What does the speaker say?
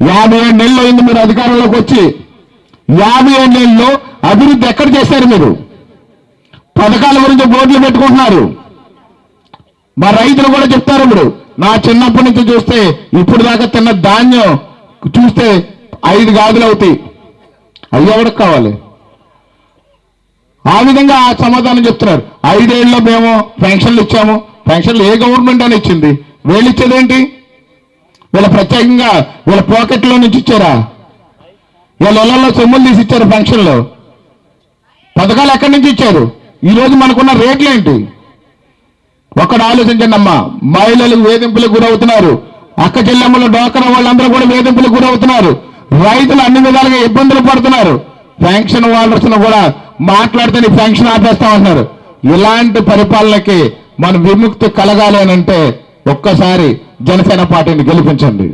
57 నెలలు అయింది మీరు అధికారంలోకి వచ్చి. 57 నెలల్లో అభివృద్ధి ఎక్కడ చేశారు మీరు? పథకాల గురించి బోర్డులు పెట్టుకుంటున్నారు. మా రైతులు కూడా చెప్తారు, ఇప్పుడు నా చిన్నప్పటి నుంచి చూస్తే ఇప్పుడు దాకా తిన్న ధాన్యం చూస్తే 5 గాజులు అవుతాయి. అవి ఎవరికి కావాలి? ఆ విధంగా సమాధానం చెప్తున్నారు. 5 ఏళ్ళలో మేము పెన్షన్లు ఇచ్చాము. పెన్షన్లు ఏ గవర్నమెంట్ అని ఇచ్చింది? వీళ్ళు ఇచ్చేదేంటి? వీళ్ళ ప్రత్యేకంగా వీళ్ళ పాకెట్లో నుంచి ఇచ్చారా? వీళ్ళ ఇళ్లలో సొమ్ములు తీసి ఇచ్చారు పెన్షన్లు. పథకాలు ఎక్కడి నుంచి ఇచ్చారు? ఈరోజు మనకున్న రేట్లు ఏంటి? ఒక్కడ ఆలోచించండి అమ్మా. మహిళలు వేధింపులకు గురవుతున్నారు. అక్క చెల్లెమ్మలు డోకరా వాళ్ళందరూ కూడా వేధింపులకు గురవుతున్నారు. రైతులు అన్ని విధాలుగా ఇబ్బందులు పడుతున్నారు. పెన్షన్ హోల్డర్స్ కూడా మాట్లాడితే నీ పెన్షన్ ఆపేస్తామంటున్నారు. ఇలాంటి పరిపాలనకి మన విముక్తి కలగాలి అని అంటే ఒక్కసారి జనసేన పార్టీని గెలిపించండి.